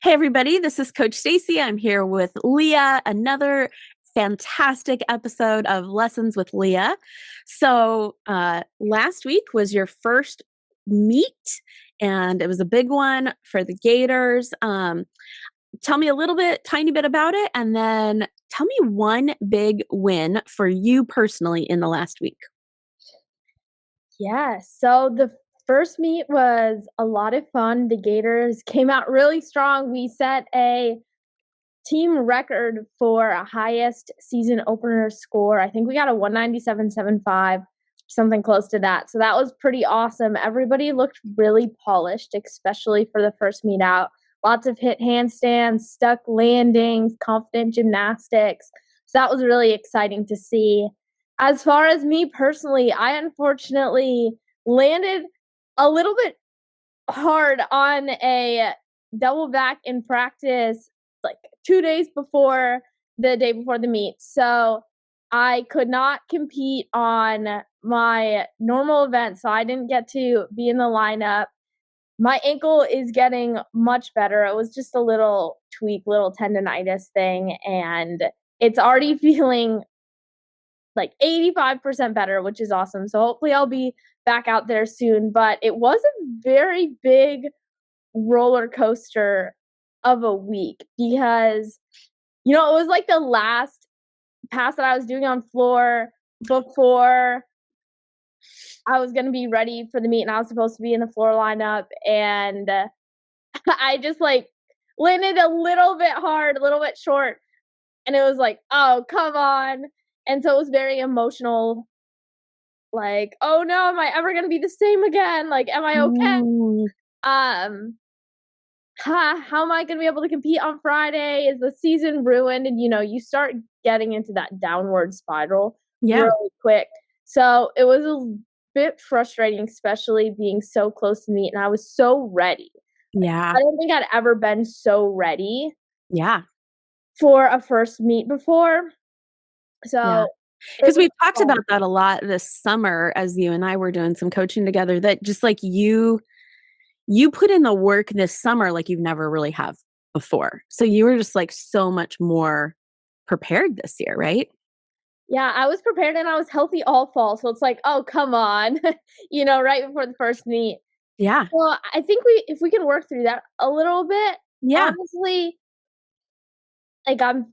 Hey, everybody, this is Coach Stacie. I'm here with Leah, another fantastic episode of Lessons with Leah. So, last week was your first meet, and it was a big one for the Gators. Tell me a tiny bit about it, and then tell me one big win for you personally in the last week. Yeah, so the first meet was a lot of fun. The Gators came out really strong. We set a team record for a highest season opener score. I think we got a 197.75, something close to that. So that was pretty awesome. Everybody looked really polished, especially for the first meet out. Lots of hit handstands, stuck landings, confident gymnastics. So that was really exciting to see. As far as me personally, I unfortunately landed a little bit hard on a double back in practice like 2 days before the day before the meet. So I could not compete on my normal event, so I didn't get to be in the lineup. My ankle is getting much better. It was just a little tweak, little tendonitis thing, and it's already feeling like 85% better, which is awesome. So hopefully I'll be back out there soon. But it was a very big roller coaster of a week because, it was like the last pass that I was doing on floor before I was going to be ready for the meet, and I was supposed to be in the floor lineup. And I just landed a little bit hard, a little bit short. And it was like, oh, come on. And so it was very emotional. Like, oh no, am I ever gonna be the same again? Like, am I okay? How am I gonna be able to compete on Friday? Is the season ruined? And you start getting into that downward spiral really quick. So it was a bit frustrating, especially being so close to meet, and I was so ready. Yeah. I don't think I'd ever been so ready. Yeah. For a first meet before. So because we've talked about that a lot this summer as you and I were doing some coaching together, that just like you put in the work this summer like you've never really have before. So you were just like so much more prepared this year, right? Yeah, I was prepared and I was healthy all fall. So it's like, oh, come on, right before the first meet. Yeah. Well, I think if we can work through that a little bit, honestly, like I'm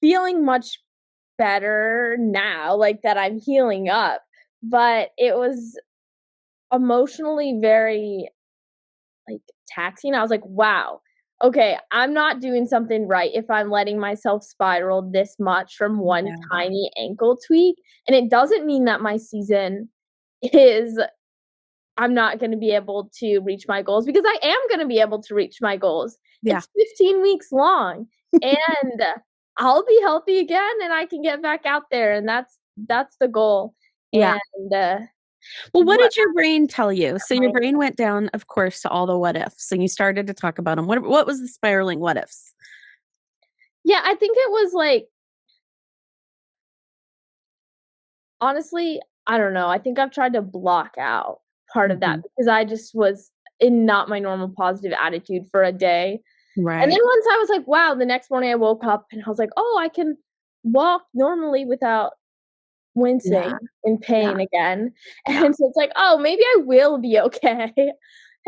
feeling much better now, like that I'm healing up, but it was emotionally very taxing. I was like, wow, okay, I'm not doing something right if I'm letting myself spiral this much from one tiny ankle tweak. And it doesn't mean that my season I'm not going to be able to reach my goals, because I am going to be able to reach my goals. Yeah. It's 15 weeks long and I'll be healthy again and I can get back out there, and that's the goal. Yeah. And well, what did your brain tell you? So your brain went down, of course, to all the what ifs, and you started to talk about them. What was the spiraling what ifs? Yeah, I think it was honestly, I don't know. I think I've tried to block out part of that because I just was in not my normal positive attitude for a day. Right. And then once I was like, wow, the next morning I woke up and I was like, oh, I can walk normally without wincing in pain again. And so it's like, oh, maybe I will be okay.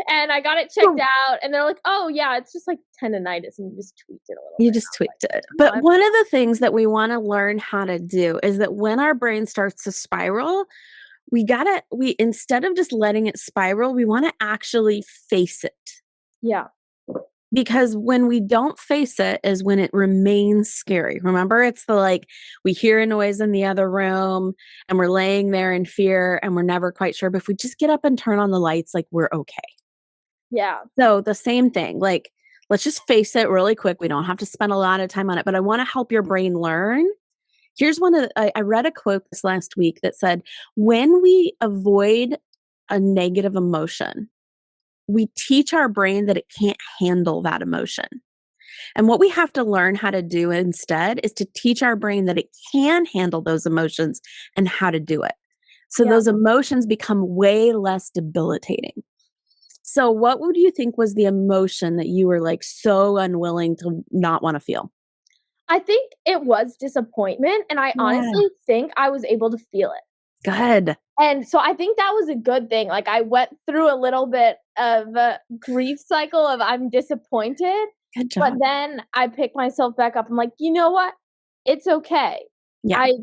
And I got it checked out and they're like, oh yeah, it's just like tendonitis, and you just tweaked it a little bit. You just tweaked it. But one of the things that we want to learn how to do is that when our brain starts to spiral, we instead of just letting it spiral, we want to actually face it. Yeah. Because when we don't face it is when it remains scary. Remember, it's we hear a noise in the other room and we're laying there in fear and we're never quite sure. But if we just get up and turn on the lights, we're okay. Yeah. So the same thing, let's just face it really quick. We don't have to spend a lot of time on it, but I want to help your brain learn. Here's I read a quote this last week that said, when we avoid a negative emotion, we teach our brain that it can't handle that emotion. And what we have to learn how to do instead is to teach our brain that it can handle those emotions and how to do it. So those emotions become way less debilitating. So what would you think was the emotion that you were, like, so unwilling to not wanna feel? I think it was disappointment, and I Yeah. honestly think I was able to feel it. Good. And so I think that was a good thing, like, I went through a little bit of a grief cycle of I'm disappointed, Good but job. then I picked myself back up, I'm like, "You know what? It's okay." Yeah. I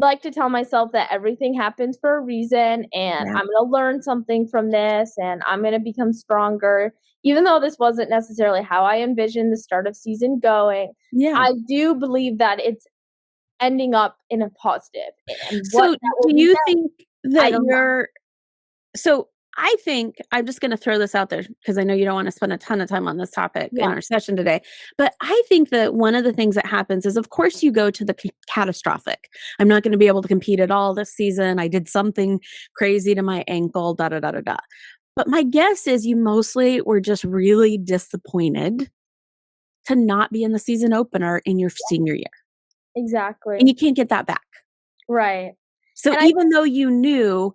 like to tell myself that everything happens for a reason, and Yeah. I'm gonna learn something from this, and I'm gonna become stronger. Even though this wasn't necessarily how I envisioned the start of season going, Yeah. I do believe that it's ending up in a positive, and what So that do will be you then, think I that don't know. you're so I think I'm just gonna throw this out there because I know you don't wanna spend a ton of time on this topic in Yeah, our session today, but I think that one of the things that happens is, of course, you go to the catastrophic. I'm not gonna be able to compete at all this season. I did something crazy to my ankle, da da da da da. But my guess is you mostly were just really disappointed to not be in the season opener in your senior year, and exactly. you can't get that back. Right. So And I even though you knew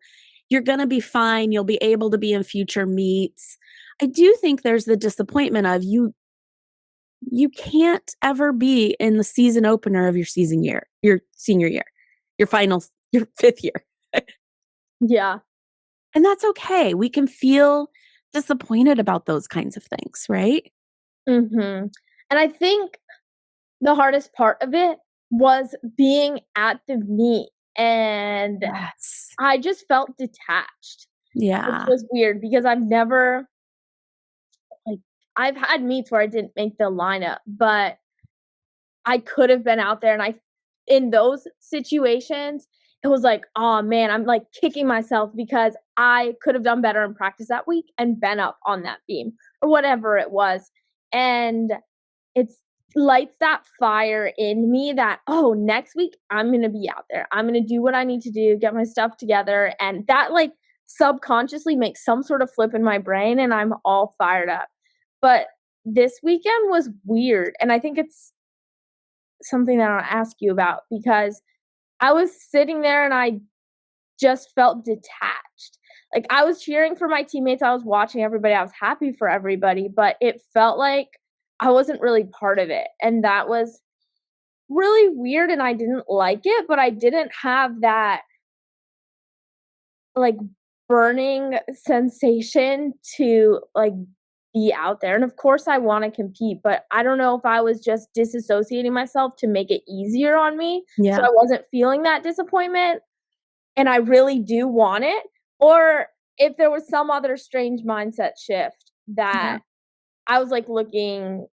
you're gonna be fine, you'll be able to be in future meets, I do think there's the disappointment of you can't ever be in the season opener of your senior year, your 5th year. yeah. And that's okay. We can feel disappointed about those kinds of things, right? Mhm. And I think the hardest part of it was being at the meet, and Yes. I just felt detached, which Yeah. was weird because I've never like, I've had meets where I didn't make the lineup, but I could have been out there, and I in those situations, it was like, "Oh, man," I'm, like, kicking myself because I could have done better in practice that week and been up on that beam or whatever it was, and it's lights that fire in me that, "Oh, next week, I'm gonna be out there. I'm gonna do what I need to do, get my stuff together," and that, like, subconsciously makes some sort of flip in my brain, and I'm all fired up. But this weekend was weird, and I think it's something that I'll ask you about because I was sitting there and I just felt detached. Like, I was cheering for my teammates, I was watching everybody, I was happy for everybody, but it felt like I wasn't really part of it, and that was really weird, and I didn't like it, but I didn't have that, like, burning sensation to, like, be out there, and of course I wanna compete, but I don't know if I was just disassociating myself to make it easier on me, so Yeah. I wasn't feeling that disappointment, and I really do want it, or if there was some other strange mindset shift Yeah. that I was, like, looking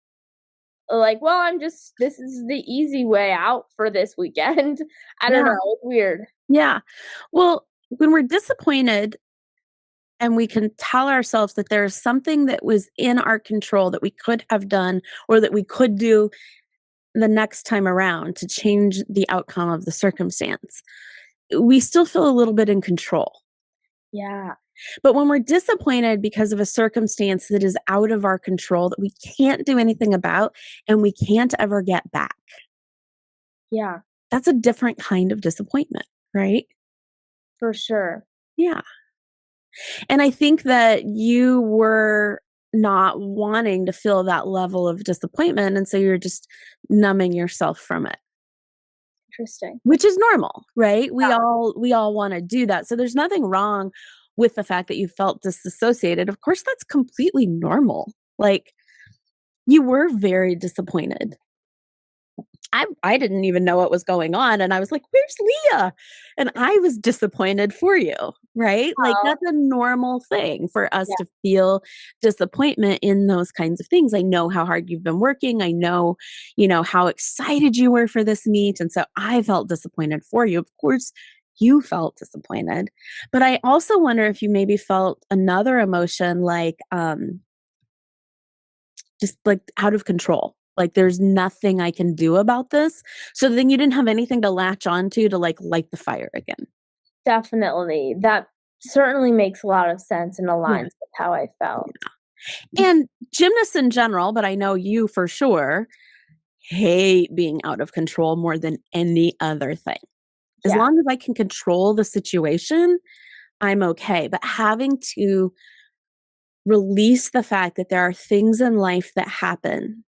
like, "Well, I'm just this is the easy way out for this weekend." I don't Yeah. know, it's weird. Yeah. Well, when we're disappointed and we can tell ourselves that there's something that was in our control that we could have done or that we could do the next time around to change the outcome of the circumstance, we still feel a little bit in control. Yeah, But when we're disappointed because of a circumstance that is out of our control that we can't do anything about and we can't ever get back, yeah, that's a different kind of disappointment, right? for sure. Yeah. And I think that you were not wanting to feel that level of disappointment, and so you're just numbing yourself from it, Interesting. which is normal, right? Yeah, We all wanna do that, so there's nothing wrong with the fact that you felt disassociated. Of course, that's completely normal. Like, you were very disappointed. I didn't even know what was going on, and I was like, "Where's Leah?" And I was disappointed for you, right? Like, oh, that's a normal thing for us yeah, to feel disappointment in those kinds of things. I know how hard you've been working. I know, how excited you were for this meet, and so I felt disappointed for you. Of course, you felt disappointed, but I also wonder if you maybe felt another emotion like, just, like, out of control. Like, "There's nothing I can do about this." So then you didn't have anything to latch onto to, like, light the fire again. definitely. That certainly makes a lot of sense and aligns Yes. with how I felt. And gymnasts in general, but I know you for sure, hate being out of control more than any other thing. As Yeah, long as I can control the situation, I'm okay, but having to release the fact that there are things in life that happen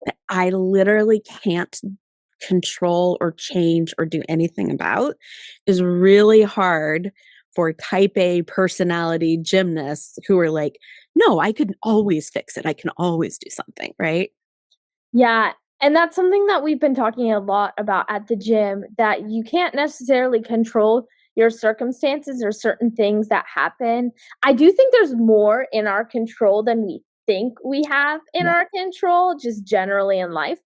that I literally can't control or change or do anything about is really hard for type A personality gymnasts who are like, no, I can always fix it. I can always do something, right? Yeah, and that's something that we've been talking a lot about at the gym, that you can't necessarily control your circumstances or certain things that happen. I do think there's more in our control than we think we have in Yeah. our control, just generally in life.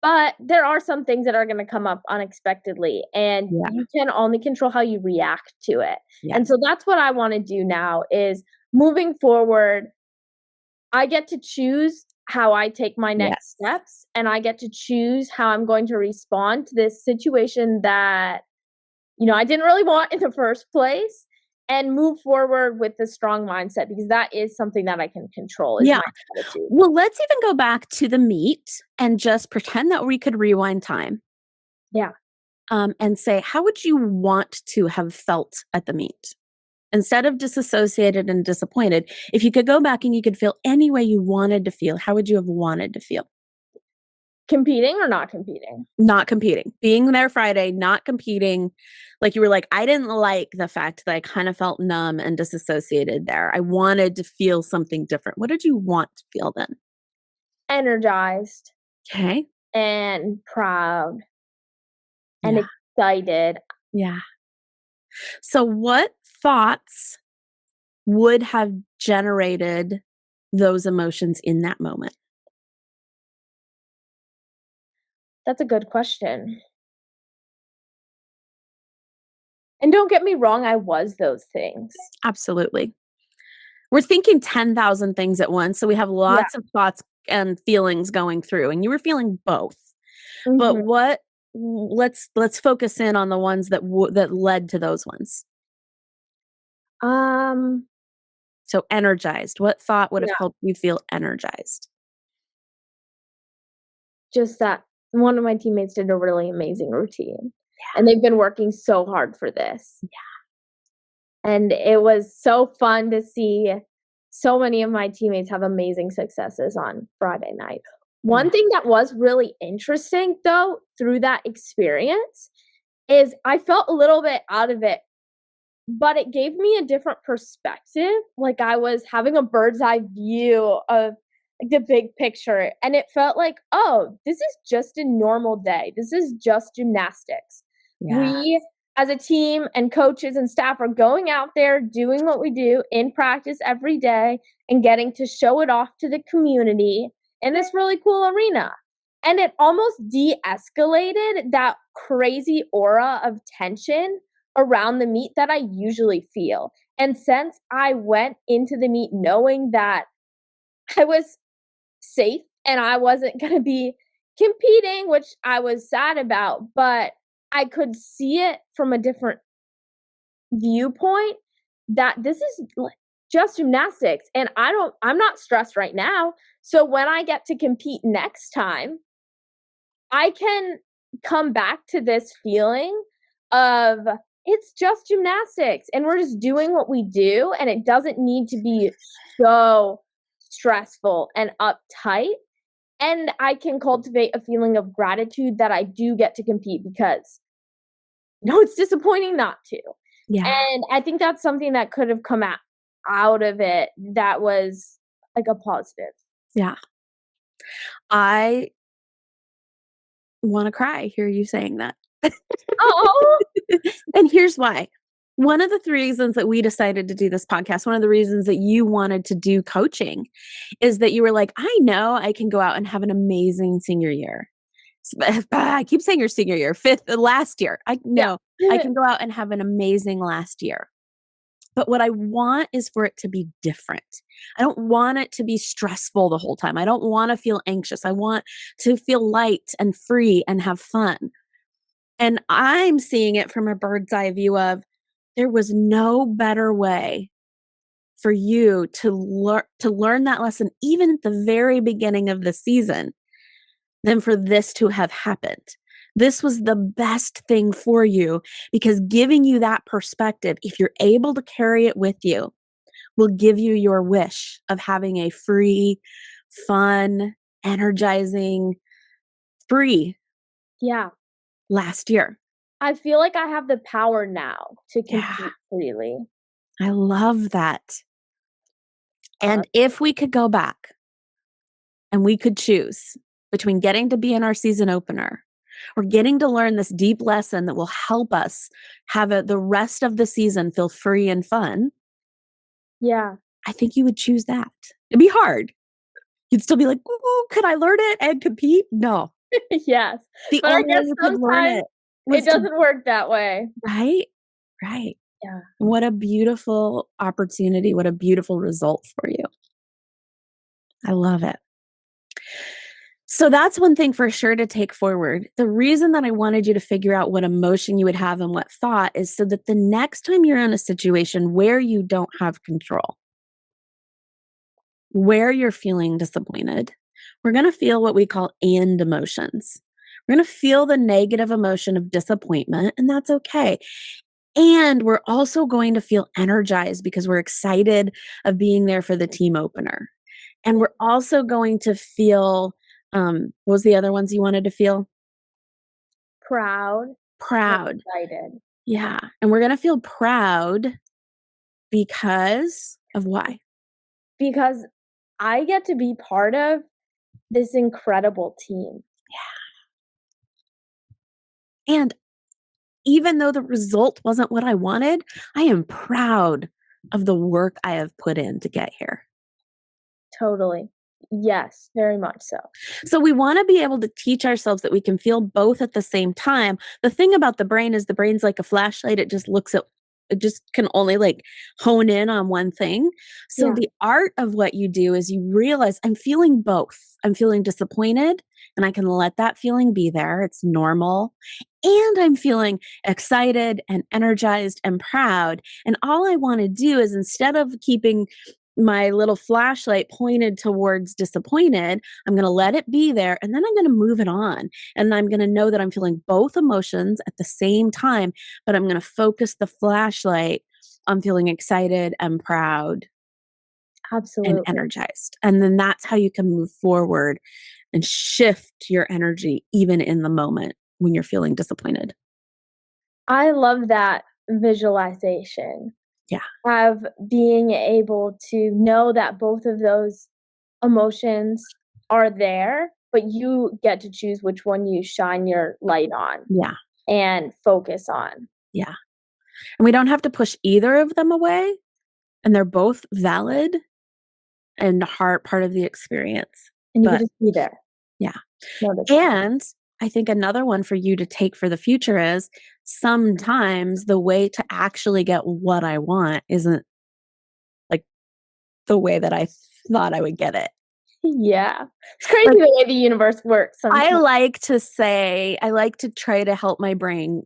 But there are some things that are gonna come up unexpectedly, and Yeah. you can only control how you react to it. Yeah. And so that's what I wanna do now is moving forward, I get to choose how I take my next Yes. steps, and I get to choose how I'm going to respond to this situation that, I didn't really want in the first place, and move forward with a strong mindset because that is something that I can control is Yeah. my attitude. Well, let's even go back to the meet and just pretend that we could rewind time, Yeah. and say, how would you want to have felt at the meet? Instead of disassociated and disappointed, if you could go back and you could feel any way you wanted to feel, how would you have wanted to feel? Competing or not competing? Not competing. Being there Friday, not competing. Like you were like, I didn't like the fact that I kind of felt numb and disassociated there. I wanted to feel something different. What did you want to feel then? Energized Okay. and proud and Yeah. excited. Yeah. So what thoughts would have generated those emotions in that moment? That's a good question. And don't get me wrong, I was those things. Absolutely. We're thinking 10,000 things at once, so we have Yeah. lots of thoughts and feelings going through, and you were feeling both. But Mhm. let's focus in on the ones that led to those ones. Um, So energized, what thought would have yeah, helped you feel energized? just that one of my teammates did a really amazing routine, and they've been working so hard for this. And it was so fun to see so many of my teammates have amazing successes on Friday night. Yeah. One thing that was really interesting, though, through that experience is I felt a little bit out of it, but it gave me a different perspective, like I was having a bird's eye view of, like, the big picture, and it felt like, "Oh, this is just a normal day. This is just gymnastics." Yeah. We, as a team and coaches and staff, are going out there doing what we do in practice every day and getting to show it off to the community in this really cool arena. And it almost de-escalated that crazy aura of tension around the meet that I usually feel. And since I went into the meet knowing that I was safe and I wasn't going to be competing, which I was sad about, but I could see it from a different viewpoint that this is just gymnastics and I'm not stressed right now. So when I get to compete next time, I can come back to this feeling of it's just gymnastics and we're just doing what we do and it doesn't need to be so stressful and uptight. And I can cultivate a feeling of gratitude that I do get to compete because it's disappointing not to. Yeah. And I think that's something that could have come out of it that was like a positive. Yeah. I wanna cry hear you saying that. Oh, And here's why. One of the 3 reasons that we decided to do this podcast, one of the reasons that you wanted to do coaching is that you were like, "I know I can go out and have an amazing senior year." I keep saying your senior year, 5th last year. I know I yeah. can go out and have an amazing last year. But what I want is for it to be different. I don't want it to be stressful the whole time. I don't wanna feel anxious. I want to feel light and free and have fun. And I'm seeing it from a bird's eye view of there was no better way for you to learn that lesson even at the very beginning of the season than for this to have happened. This was the best thing for you because giving you that perspective, if you're able to carry it with you, will give you your wish of having a free, fun, energizing, free Yeah. last year. I feel like I have the power now to Yeah, compete freely. I love that. Uh, And if we could go back and we could choose between getting to be in our season opener or getting to learn this deep lesson that will help us have the rest of the season feel free and fun, yeah. I think you would choose that. It'd be hard. You'd still be like, "Ooh, could I learn it and compete?" No. Yes. The But I only way guess you could learn sometimes it it was to doesn't work that way. right? Right. Yeah. What a beautiful opportunity, what a beautiful result for you. I love it. So that's one thing for sure to take forward. The reason that I wanted you to figure out what emotion you would have and what thought is so that the next time you're in a situation where you don't have control, where you're feeling disappointed, we're going to feel what we call and emotions. We're going to feel the negative emotion of disappointment, and that's okay. And we're also going to feel energized because we're excited of being there for the team opener. And we're also going to feel, what was the other ones you wanted to feel? Proud and Proud. excited Yeah. And we're going to feel proud because of why? because I get to be part of this incredible team. And even though the result wasn't what I wanted, I am proud of the work I have put in to get here. Totally. Yes, very much so. So we want to be able to teach ourselves that we can feel both at the same time. The thing about the brain is the brain's like a flashlight. It just can only like hone in on one thing. So Yeah. the art of what you do is you realize I'm feeling both. I'm feeling disappointed and I can let that feeling be there. It's normal. And I'm feeling excited and energized and proud. And all I want to do is instead of keeping my little flashlight pointed towards disappointed, I'm going to let it be there and then I'm going to move it on. And I'm going to know that I'm feeling both emotions at the same time, but I'm going to focus the flashlight on feeling excited and proud and Absolutely. energized. And then that's how you can move forward and shift your energy even in the moment when you're feeling disappointed. I love that visualization Yeah. of being able to know that both of those emotions are there, but you get to choose which one you shine your light on Yeah. and focus on. Yeah. And we don't have to push either of them away. And they're both valid and part of the experience. And you could But just be there. yeah. Notice them. And I think another one for you to take for the future is sometimes the way to actually get what I want isn't like the way that I thought I would get it. Yeah. It's crazy Like the way the universe works I sometimes. like to say, I like to try to help my brain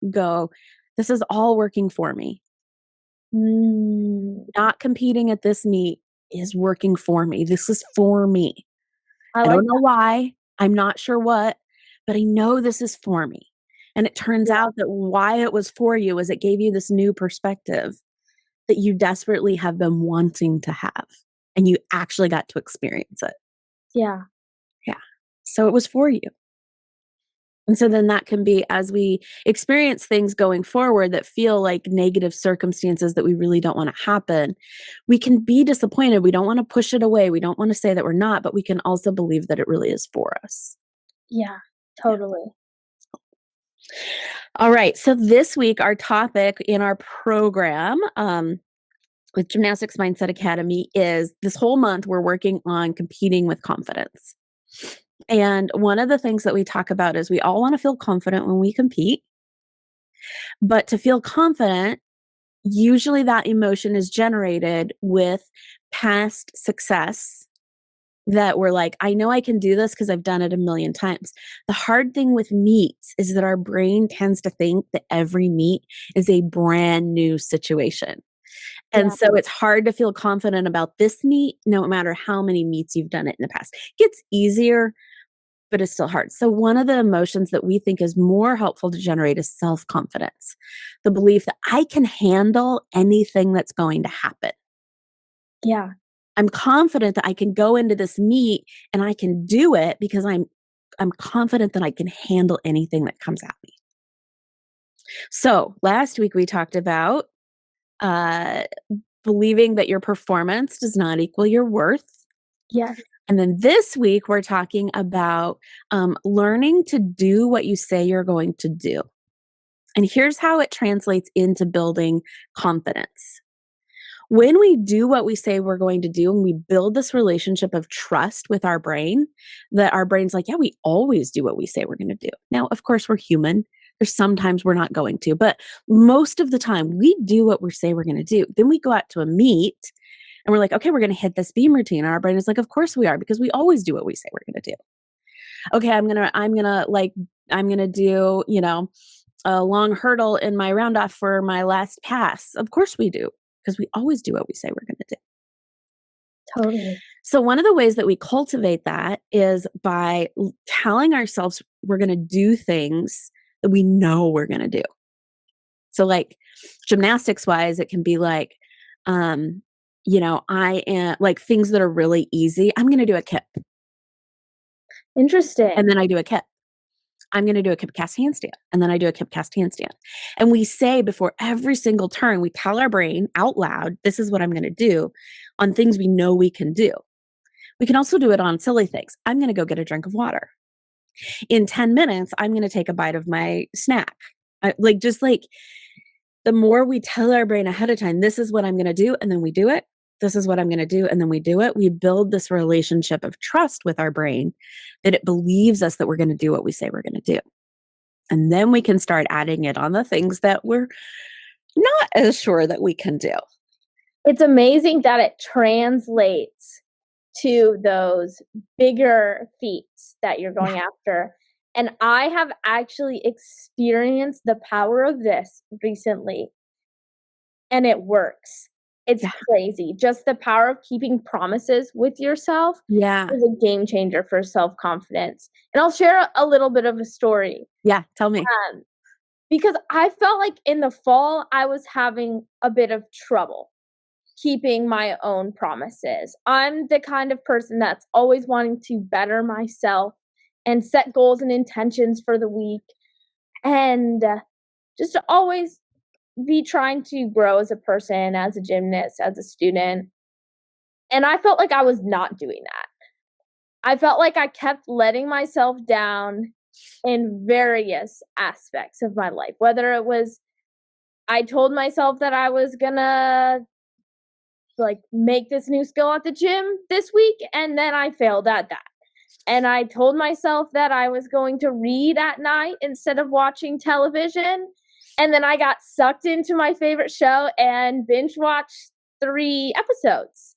go, this is all working for me. Mm, Not competing at this meet is working for me. This is for me. I I like don't know that. why. I'm not sure what, but I know this is for me. And it turns Yeah. out that why it was for you is it gave you this new perspective that you desperately have been wanting to have. And you actually got to experience it. Yeah. Yeah. So it was for you. And so then that can be as we experience things going forward that feel like negative circumstances that we really don't want to happen, we can be disappointed. We don't want to push it away. We don't want to say that we're not, but we can also believe that it really is for us. Yeah. Yeah. Totally. All right. So this week, our topic in our program with Gymnastics Mindset Academy is this whole month, we're working on competing with confidence. And one of the things that we talk about is we all want to feel confident when we compete. But to feel confident, usually that emotion is generated with past success that we're like, I know I can do this because I've done it a million times. The hard thing with meets is that our brain tends to think that every meet is a brand new situation. And Yeah. so it's hard to feel confident about this meet, no matter how many meets you've done it in the past. It gets easier, but it's still hard. So one of the emotions that we think is more helpful to generate is self-confidence. The belief that I can handle anything that's going to happen. Yeah. I'm confident that I can go into this meet and I can do it because I'm confident that I can handle anything that comes at me. So, last week we talked about uh believing that your performance does not equal your worth. Yes. And then this week we're talking about learning to do what you say you're going to do. And here's how it translates into building confidence. When we do what we say we're going to do and we build this relationship of trust with our brain, that our brain's like, yeah, we always do what we say we're going to do. Now, of course, we're human. There's sometimes we're not going to, but most of the time we do what we say we're going to do. Then we go out to a meet and we're like, okay, we're going to hit this beam routine. And our brain is like, of course we are, because we always do what we say we're going to do. Okay, I'm going to do, a long hurdle in my round off for my last pass. Of course we do, because we always do what we say we're going to do. Totally. So, one of the ways that we cultivate that is by telling ourselves we're going to do things that we know we're going to do. So, like gymnastics wise, it can be like, I am like things that are really easy. I'm going to do a kip, and Interesting. then I do a kip. I'm going to do a kip cast handstand, and then I do a kip cast handstand. And we say before every single turn, we tell our brain out loud, this is what I'm going to do on things we know we can do. We can also do it on silly things. I'm going to go get a drink of water. In 10 minutes, I'm going to take a bite of my snack. Like the more we tell our brain ahead of time, this is what I'm going to do, and then we do it. This is what I'm going to do, and then we do it. We build this relationship of trust with our brain that it believes us that we're going to do what we say we're going to do. And then we can start adding it on the things that we're not as sure that we can do. It's amazing that it translates to those bigger feats that you're going Yeah. after. And I have actually experienced the power of this recently, and it works. It's Yeah. crazy. Just the power of keeping promises with yourself Yeah. is a game changer for self-confidence. And I'll share a little bit of a story. Yeah. Tell me. Um, because I felt like in the fall, I was having a bit of trouble keeping my own promises. I'm the kind of person that's always wanting to better myself and set goals and intentions for the week and just to always be trying to grow as a person, as a gymnast, as a student. And I felt like I was not doing that. I felt like I kept letting myself down in various aspects of my life, whether it was I told myself that I was gonna like make this new skill at the gym this week and then I failed at that. And I told myself that I was going to read at night instead of watching television and then I got sucked into my favorite show and binge watched 3 episodes.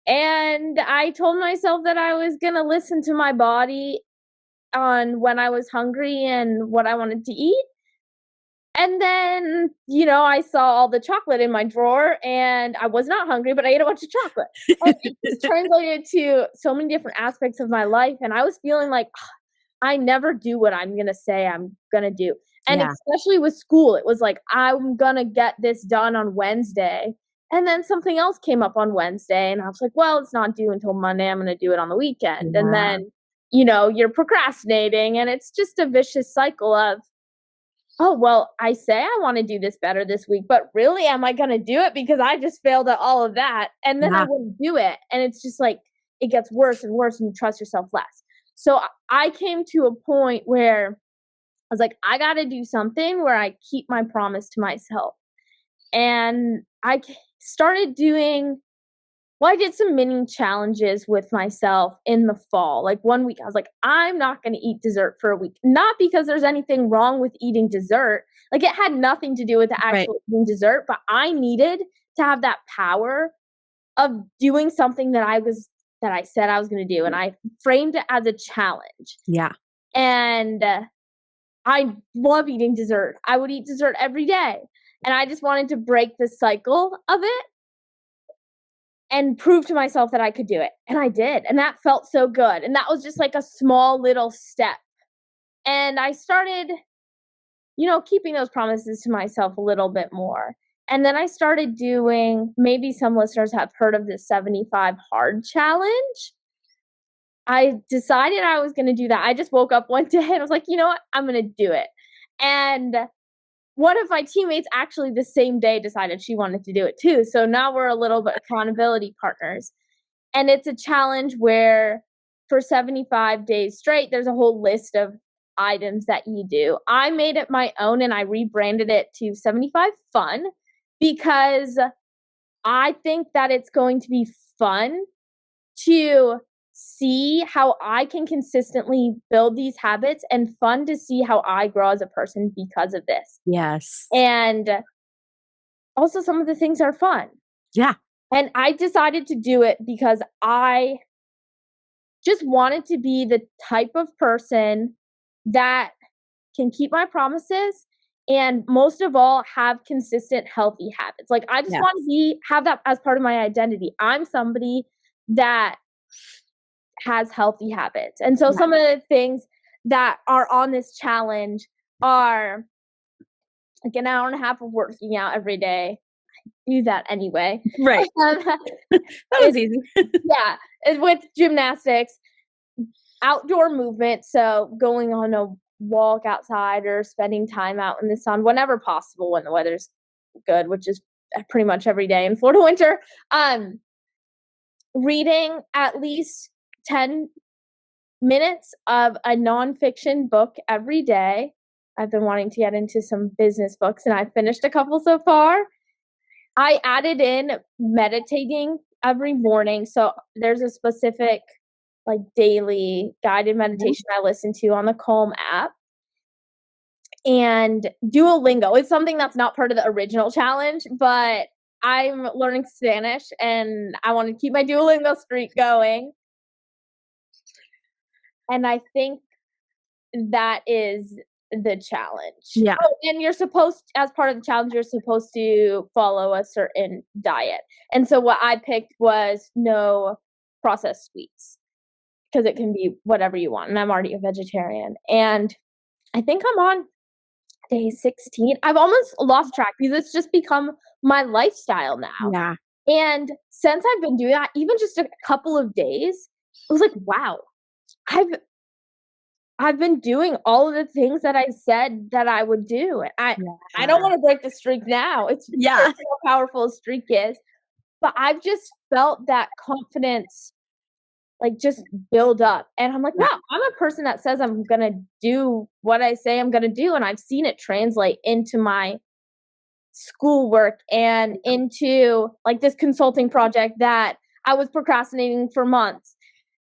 And I told myself that I was going to listen to my body on when I was hungry and what I wanted to eat. And then, I saw all the chocolate in my drawer and I was not hungry, but I ate a bunch of chocolate. And it just translated to so many different aspects of my life. And I was feeling like I never do what I'm going to say I'm going to do. And Yeah. especially with school, it was like, I'm going to get this done on Wednesday. And then something else came up on Wednesday. And I was like, well, it's not due until Monday. I'm going to do it on the weekend. And Yeah. then, you're procrastinating. And it's just a vicious cycle of, oh, well, I say I wanna do this better this week, but really, am I gonna do it because I just failed at all of that, and then I Yeah. wouldn't do it, and it's just like, it gets worse and worse, and you trust yourself less. So I came to a point where I was like, "I gotta do something where I keep my promise to myself," and I started doing well, I did some mini challenges with myself in the fall. Like one week, I was like, I'm not going to eat dessert for a week. Not because there's anything wrong with eating dessert. Like it had nothing to do with the Right. actual eating dessert, but I needed to have that power of doing something that I said I was going to do. And I framed it as a challenge. Yeah. And I love eating dessert. I would eat dessert every day. And I just wanted to break the cycle of it and prove to myself that I could do it. And I did. And that felt so good. And that was just like a small little step. And I started, keeping those promises to myself a little bit more. And then I started doing, maybe some listeners have heard of the 75 hard challenge. I decided I was gonna do that. I just woke up one day and I was like, "You know what? I'm gonna do it." And one of my teammates actually the same day decided she wanted to do it too. So now we're a little bit accountability partners. And it's a challenge where for 75 days straight, there's a whole list of items that you do. I made it my own and I rebranded it to 75 Fun because I think that it's going to be fun to see how I can consistently build these habits and fun to see how I grow as a person because of this. Yes. And also some of the things are fun. Yeah. And I decided to do it because I just wanted to be the type of person that can keep my promises and most of all have consistent healthy habits. Like I just Yes. want to have that as part of my identity. I'm somebody that has healthy habits. And so Yeah. some of the things that are on this challenge are like an hour and a half of working out every day. Do that anyway. Right. That was easy. Yeah, with gymnastics, outdoor movement, so going on a walk outside or spending time out in the sun whenever possible when the weather's good, which is pretty much every day in Florida winter. Reading at least 10 minutes of a nonfiction book every day. I've been wanting to get into some business books, and I've finished a couple so far. I added in meditating every morning, so there's a specific, like, daily guided meditation I listen to on the Calm app. And Duolingo is something that's not part of the original challenge, but I'm learning Spanish, and I wanna keep my Duolingo streak going. And I think that is the challenge. Yeah. Oh, and you're supposed as part of the challenge, you're supposed to follow a certain diet. And so what I picked was no processed sweets because it can be whatever you want, and I'm already a vegetarian. And I think I'm on day 16. I've almost lost track because it's just become my lifestyle now. Yeah. And since I've been doing that, even just a couple of days, it was like, wow, I've I've been doing all of the things that I said that I would do. I don't wanna break the streak now. It's Yeah. crazy how powerful a streak is, but I've just felt that confidence, like, just build up, and I'm like, Yeah. "Wow, I'm a person that says I'm gonna do what I say I'm gonna do," and I've seen it translate into my schoolwork and into, like, this consulting project that I was procrastinating for months,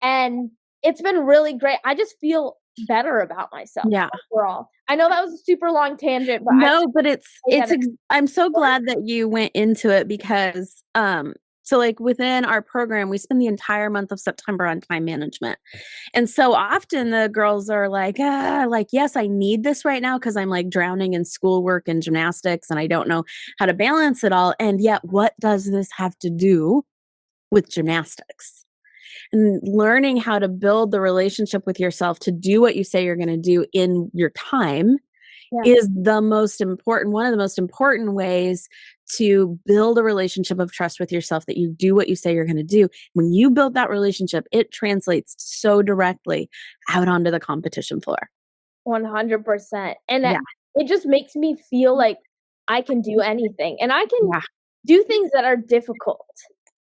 and it's been really great. I just feel better about myself Yeah. overall. I know that was a super long tangent, but I No, but say that I'm so glad that you went into it because, so like within our program, we spend the entire month of September on time management. And so often the girls are like, yes, I need this right now because I'm like drowning in schoolwork and gymnastics and I don't know how to balance it all. And yet, what does this have to do with gymnastics? And learning how to build the relationship with yourself to do what you say you're going to do in your time Yeah. is one of the most important ways to build a relationship of trust with yourself, that you do what you say you're going to do. When you build that relationship, it translates so directly out onto the competition floor. 100%. And Yeah. it just makes me feel like I can do anything, and I can Yeah. do things that are difficult.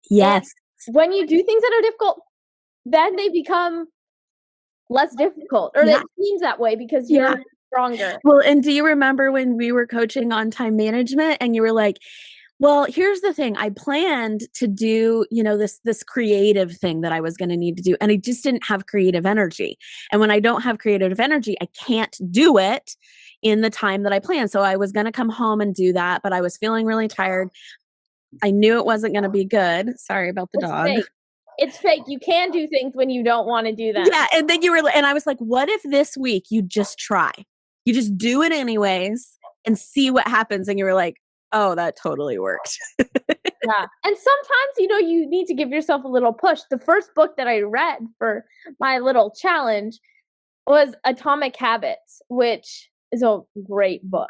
And Yes. when you do things that are difficult, then they become less difficult, or Yeah. it seems that way because Yeah. you're stronger. Well, and do you remember when we were coaching on time management and you were like, well, here's the thing. I planned to do, this creative thing that I was going to need to do, and I just didn't have creative energy. And when I don't have creative energy, I can't do it in the time that I planned. So I was going to come home and do that, but I was feeling really tired. I knew it wasn't going to be good. Sorry about the It's dog. fake. It's fake. You can do things when you don't wanna do them. Yeah, and then I was like, what if this week you just try? You just do it anyways and see what happens. And you were like, oh, that totally worked. Yeah, and sometimes, you need to give yourself a little push. The first book that I read for my little challenge was Atomic Habits, which is a great book.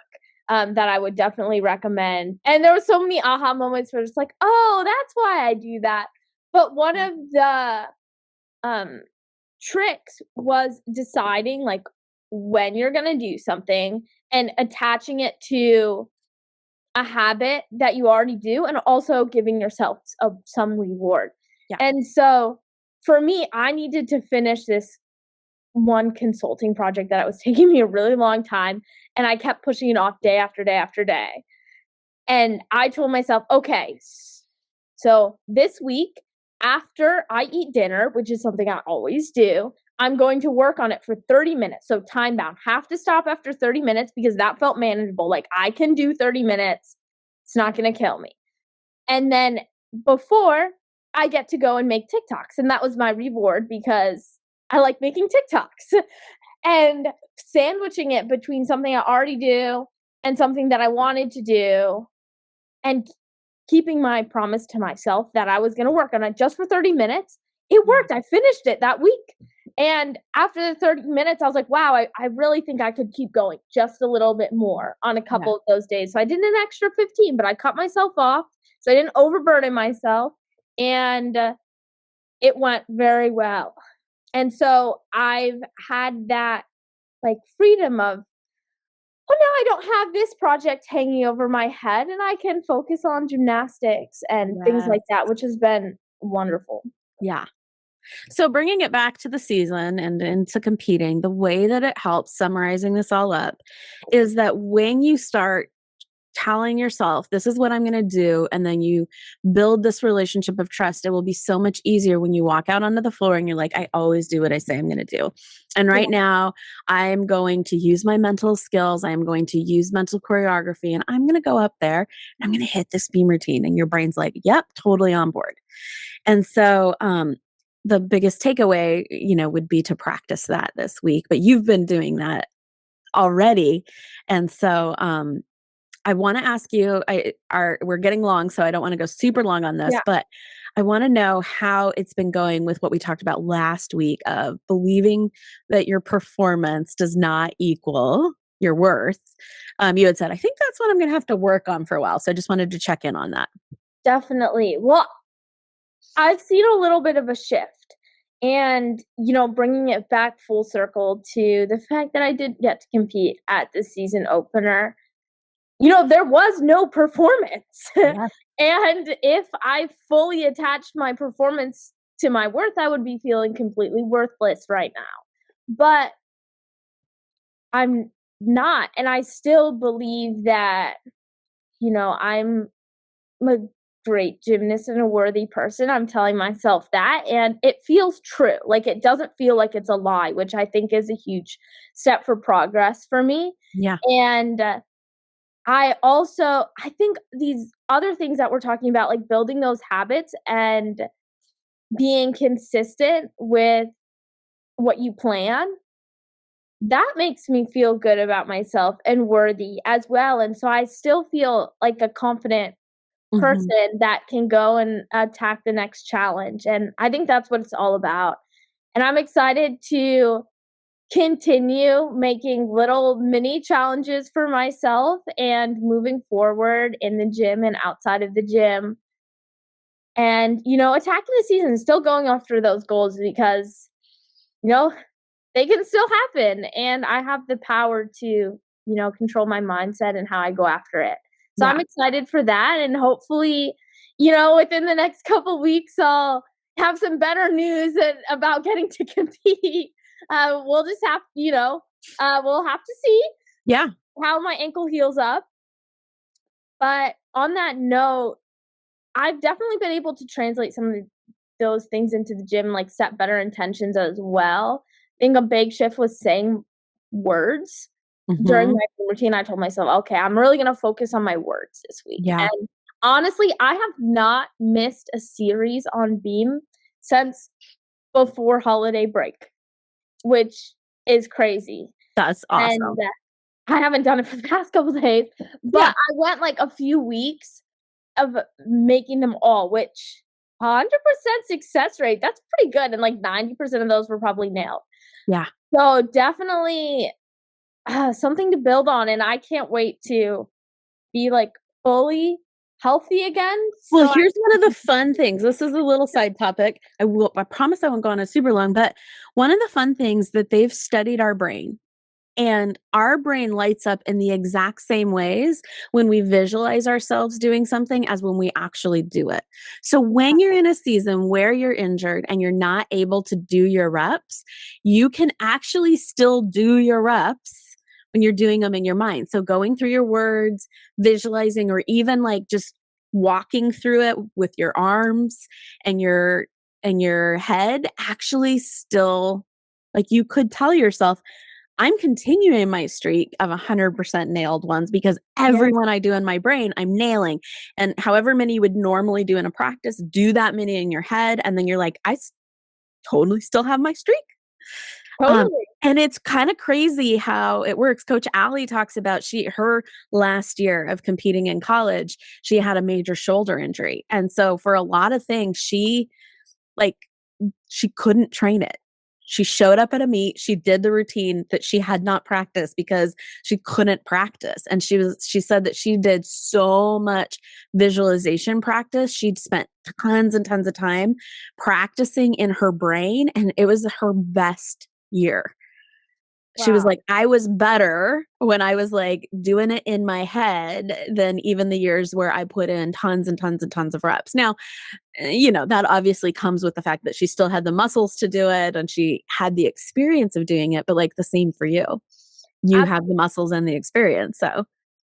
that I would definitely recommend. And there were so many aha moments where it's like, oh, that's why I do that. But one of the tricks was deciding like when you're going to do something and attaching it to a habit that you already do and also giving yourself some reward. Yeah. And so for me, I needed to finish this one consulting project that was taking me a really long time, and I kept pushing it off day after day after day. And I told myself, okay, so this week, after I eat dinner, which is something I always do, I'm going to work on it for 30 minutes. So time bound, have to stop after 30 minutes because that felt manageable. Like I can do 30 minutes. It's not going to kill me. And then before I get to go and make TikToks. And that was my reward because I like making TikToks and sandwiching it between something I already do and something that I wanted to do and keeping my promise to myself that I was going to work on it just for 30 minutes. It worked. I finished it that week. And after the 30 minutes, I was like, wow, I really think I could keep going just a little bit more on a couple of those days. So I did an extra 15, but I cut myself off. So I didn't overburden myself. And it went very well. And so I've had that like freedom of, well, now I don't have this project hanging over my head and I can focus on gymnastics and things like that, which has been wonderful. Yeah. So bringing it back to the season and into competing, the way that it helps, summarizing this all up, is that when you start telling yourself, this is what I'm going to do, and then you build this relationship of trust, it will be so much easier when you walk out onto the floor and you're like, I always do what I say I'm going to do. And right now, I am going to use my mental skills. I am going to use mental choreography, and I'm going to go up there and I'm going to hit this beam routine. And your brain's like, yep, totally on board. And so, the biggest takeaway, would be to practice that this week, but you've been doing that already. And so, I want to ask you, we're getting long, so I don't want to go super long on this, but I want to know how it's been going with what we talked about last week of believing that your performance does not equal your worth. You had said, I think that's what I'm going to have to work on for a while. So I just wanted to check in on that. Definitely. Well, I've seen a little bit of a shift and, bringing it back full circle to the fact that I did get to compete at the season opener. There was no performance. Yeah. And if I fully attached my performance to my worth, I would be feeling completely worthless right now. But I'm not. And I still believe that, I'm a great gymnast and a worthy person. I'm telling myself that. And it feels true. Like it doesn't feel like it's a lie, which I think is a huge step for progress for me. Yeah. And, I think these other things that we're talking about, like building those habits and being consistent with what you plan, that makes me feel good about myself and worthy as well. And so I still feel like a confident person that can go and attack the next challenge. And I think that's what it's all about. And I'm excited to continue making little mini challenges for myself and moving forward in the gym and outside of the gym. And, attacking the season, still going after those goals because, they can still happen. And I have the power to, control my mindset and how I go after it. So I'm excited for that. And hopefully, within the next couple weeks, I'll have some better news about getting to compete. We'll just have, we'll have to see how my ankle heals up. But on that note, I've definitely been able to translate some of those things into the gym, like set better intentions as well. I think a big shift was saying words during my routine. I told myself, okay, I'm really going to focus on my words this week. Yeah. And honestly, I have not missed a series on beam since before holiday break, which is crazy. That's awesome. And I haven't done it for the past couple of days, but I went like a few weeks of making them all, which 100% success rate, that's pretty good. And like 90% of those were probably nailed. Yeah. So definitely something to build on, and I can't wait to be, like, fully healthy again, Well, so I here's one of the fun things. This is a little side topic. I promise I won't go on a super long, but one of the fun things that they've studied our brain, and our brain lights up in the exact same ways when we visualize ourselves doing something as when we actually do it. So when you're in a season where you're injured and you're not able to do your reps, you can actually still do your reps when you're doing them in your mind. So going through your words, visualizing, or even like just walking through it with your arms and your head actually still, like, you could tell yourself, I'm continuing my streak of 100% nailed ones because yeah, every one I do in my brain, I'm nailing. And however many you would normally do in a practice, do that many in your head. And then you're like, totally still have my streak. Um, totally. and it's kind of crazy how it works. Coach Allie talks about her last year of competing in college, she had a major shoulder injury. And so for a lot of things, like she couldn't train it. She showed up at a meet, she did the routine that she had not practiced because she couldn't practice. And she said that she did so much visualization practice. She'd spent tons and tons of time practicing in her brain, and it was her best year. She was Wow. like, I was better when I was like doing it in my head than even the years where I put in tons and tons and tons of reps. Now, that obviously comes with the fact that she still had the muscles to do it and she had the experience of doing it, but like the same for you. You Ab have the muscles and the experience. So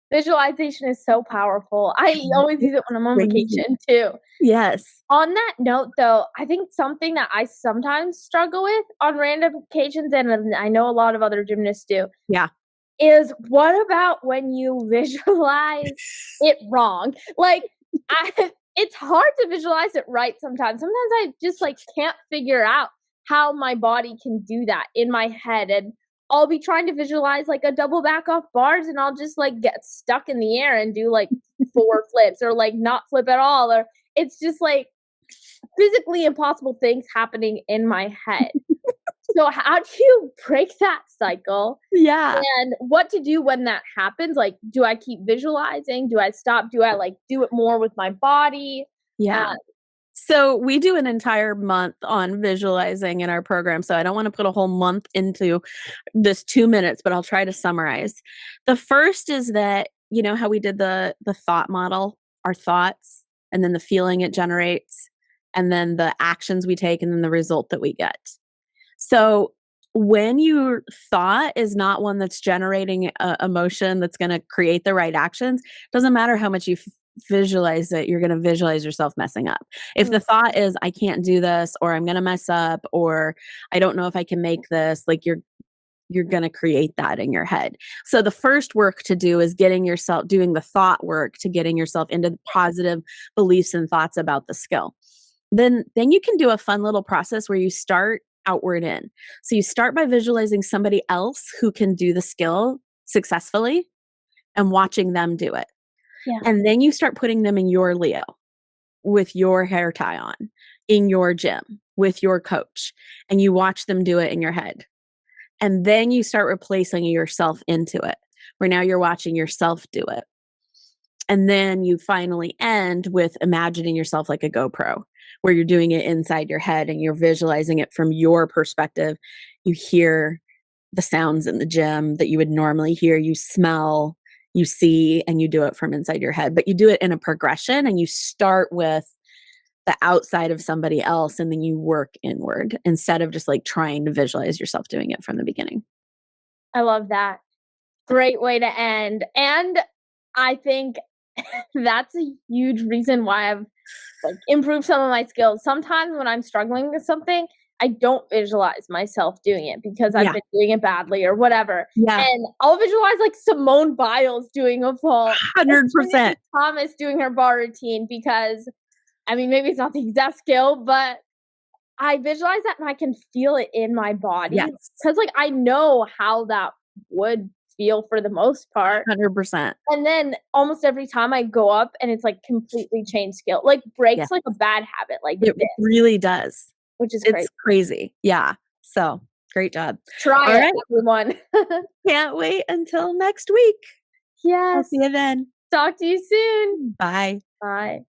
Visualization is so powerful. I always it's use it when I'm on crazy. vacation too. Yes. On that note, though, I think something that I sometimes struggle with on random occasions, and I know a lot of other gymnasts do, Yeah. is what about when you visualize it wrong? Like, it's hard to visualize it right sometimes. Sometimes I just, like, can't figure out how my body can do that in my head, and I'll be trying to visualize, like, a double back off bars, and I'll just, like, get stuck in the air and do, like, 4 flips or, like, not flip at all, or it's just, like, physically impossible things happening in my head. So how do you break that cycle, Yeah. and what to do when that happens? Like, do I keep visualizing? Do I stop? Do I, like, do it more with my body? Uh, Yeah. So we do an entire month on visualizing in our program. So I don't want to put a whole month into this 2 minutes, but I'll try to summarize. The first is that, how we did the thought model, our thoughts, and then the feeling it generates, and then the actions we take, and then the result that we get. So when your thought is not one that's generating a emotion that's going to create the right actions, doesn't matter how much you visualize it, you're going to visualize yourself messing up. If mm, the thought is, I can't do this, or I'm going to mess up, or I don't know if I can make this, like you're going to create that in your head. So the first work to do is doing the thought work to getting yourself into the positive beliefs and thoughts about the skill. Then you can do a fun little process where you start outward in. So you start by visualizing somebody else who can do the skill successfully and watching them do it. yeah. And then you start putting them in your Leo with your hair tie on, in your gym, with your coach, and you watch them do it in your head. And then you start replacing yourself into it, where now you're watching yourself do it. And then you finally end with imagining yourself like a GoPro, where you're doing it inside your head and you're visualizing it from your perspective. You hear the sounds in the gym that you would normally hear, you smell, you see, and you do it from inside your head. But you do it in a progression and you start with the outside of somebody else and then you work inward instead of just like trying to visualize yourself doing it from the beginning. I love that. Great way to end, and I think that's a huge reason why I've, like, improved some of my skills. Sometimes when I'm struggling with something, I don't visualize myself doing it because I've Yeah. been doing it badly or whatever, Yeah. and I'll visualize, like, Simone Biles doing a vault or 100%. Trinity Thomas doing her bar routine because, I mean, maybe it's not the exact skill, but I visualize that and I can feel it in my body Yes. because, like, I know how that would feel for the most part. 100%. And then almost every time I go up and it's, like, completely changed skill, like, Yeah. breaks, like, a bad habit like It this, really does. which is It's crazy. crazy. Yeah. So Great job. Try All it, right. everyone. Can't wait until next week. I'll Yes. see you then. Talk to you soon. Bye. Bye.